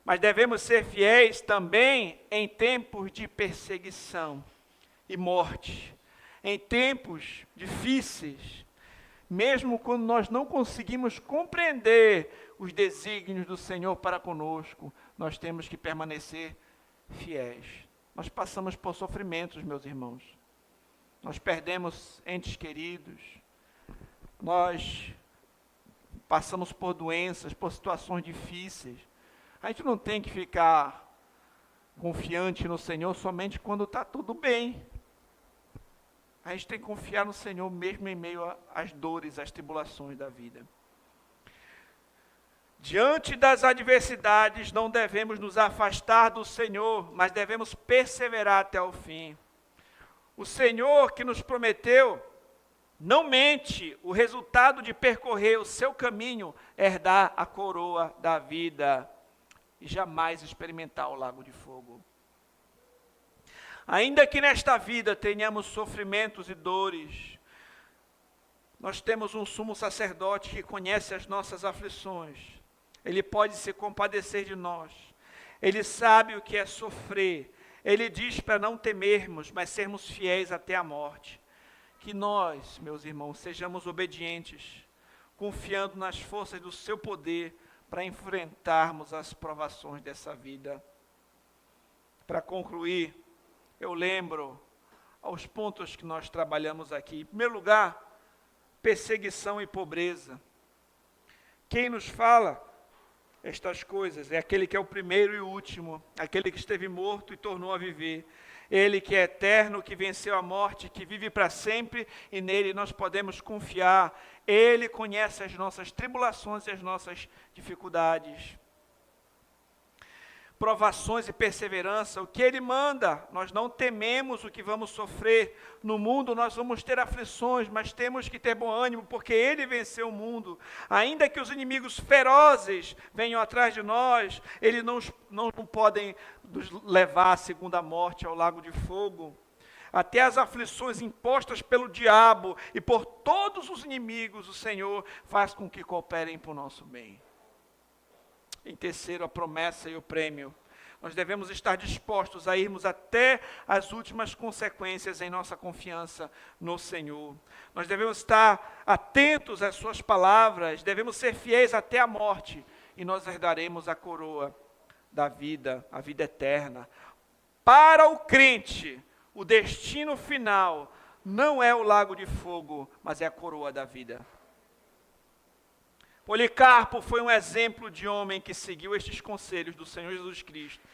mas devemos ser fiéis também em tempos de perseguição e morte, em tempos difíceis, mesmo quando nós não conseguimos compreender os desígnios do Senhor para conosco, nós temos que permanecer fiéis. Nós passamos por sofrimentos, meus irmãos. Nós perdemos entes queridos, nós passamos por doenças, por situações difíceis. A gente não tem que ficar confiante no Senhor somente quando está tudo bem. A gente tem que confiar no Senhor mesmo em meio às dores, às tribulações da vida. Diante das adversidades, não devemos nos afastar do Senhor, mas devemos perseverar até o fim. O Senhor que nos prometeu não mente, o resultado de percorrer o seu caminho é herdar a coroa da vida e jamais experimentar o lago de fogo. Ainda que nesta vida tenhamos sofrimentos e dores, nós temos um sumo sacerdote que conhece as nossas aflições. Ele pode se compadecer de nós. Ele sabe o que é sofrer. Ele diz para não temermos, mas sermos fiéis até a morte. Que nós, meus irmãos, sejamos obedientes, confiando nas forças do seu poder para enfrentarmos as provações dessa vida. Para concluir, eu lembro aos pontos que nós trabalhamos aqui. Em primeiro lugar, perseguição e pobreza. Quem nos fala estas coisas é aquele que é o primeiro e o último, aquele que esteve morto e tornou a viver. Ele que é eterno, que venceu a morte, que vive para sempre, e nele nós podemos confiar. Ele conhece as nossas tribulações e as nossas dificuldades. Provações e perseverança, o que Ele manda, nós não tememos o que vamos sofrer. No mundo nós vamos ter aflições, mas temos que ter bom ânimo, porque Ele venceu o mundo. Ainda que os inimigos ferozes venham atrás de nós, eles não podem nos levar à segunda morte, ao lago de fogo. Até as aflições impostas pelo diabo e por todos os inimigos, o Senhor faz com que cooperem para o nosso bem. Em terceiro, a promessa e o prêmio. Nós devemos estar dispostos a irmos até as últimas consequências em nossa confiança no Senhor. Nós devemos estar atentos às suas palavras, devemos ser fiéis até a morte, e nós herdaremos a coroa da vida, a vida eterna. Para o crente, o destino final não é o lago de fogo, mas é a coroa da vida. Policarpo foi um exemplo de homem que seguiu estes conselhos do Senhor Jesus Cristo.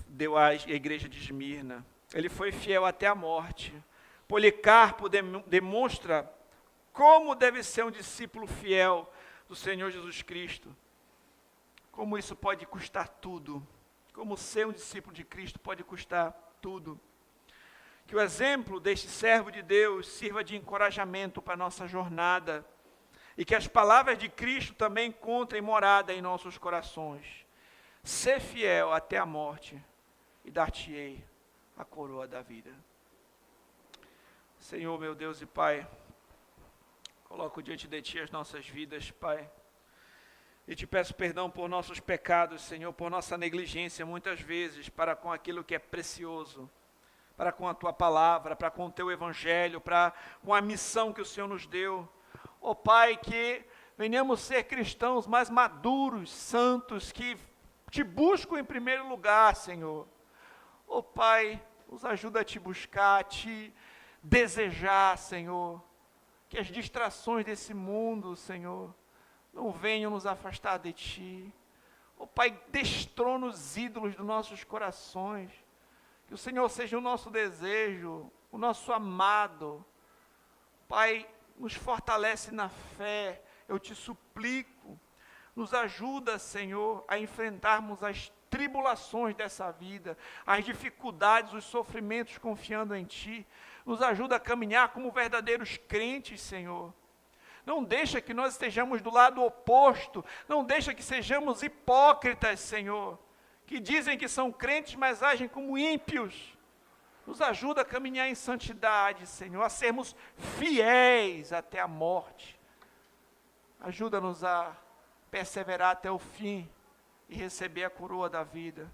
Deu à igreja de Esmirna. Ele foi fiel até a morte. Policarpo demonstra como deve ser um discípulo fiel do Senhor Jesus Cristo. Como isso pode custar tudo. Como ser um discípulo de Cristo pode custar tudo. Que o exemplo deste servo de Deus sirva de encorajamento para a nossa jornada. E que as palavras de Cristo também encontrem morada em nossos corações. Ser fiel até a morte e dar-te-ei a coroa da vida. Senhor, meu Deus e Pai, coloco diante de Ti as nossas vidas, Pai. E te peço perdão por nossos pecados, Senhor, por nossa negligência muitas vezes para com aquilo que é precioso, para com a Tua palavra, para com o Teu Evangelho, para com a missão que o Senhor nos deu. Ó Pai, que venhamos ser cristãos mais maduros, santos, que Te buscam em primeiro lugar, Senhor. Ó Pai, nos ajuda a Te buscar, a Te desejar, Senhor. Que as distrações desse mundo, Senhor, não venham nos afastar de Ti. Ó Pai, destrona os ídolos dos nossos corações. Que o Senhor seja o nosso desejo, o nosso amado. Pai, nos fortalece na fé, eu Te suplico, nos ajuda, Senhor, a enfrentarmos as tribulações dessa vida, as dificuldades, os sofrimentos, confiando em Ti. Nos ajuda a caminhar como verdadeiros crentes, Senhor. Não deixa que nós estejamos do lado oposto, não deixa que sejamos hipócritas, Senhor, que dizem que são crentes, mas agem como ímpios. Nos ajuda a caminhar em santidade, Senhor, a sermos fiéis até a morte. Ajuda-nos a perseverar até o fim e receber a coroa da vida.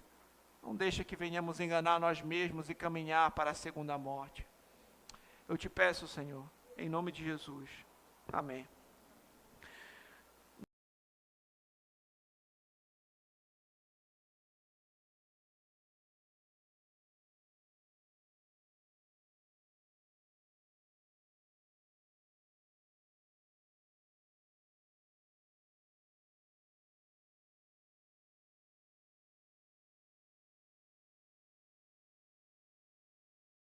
Não deixa que venhamos enganar nós mesmos e caminhar para a segunda morte. Eu Te peço, Senhor, em nome de Jesus. Amém.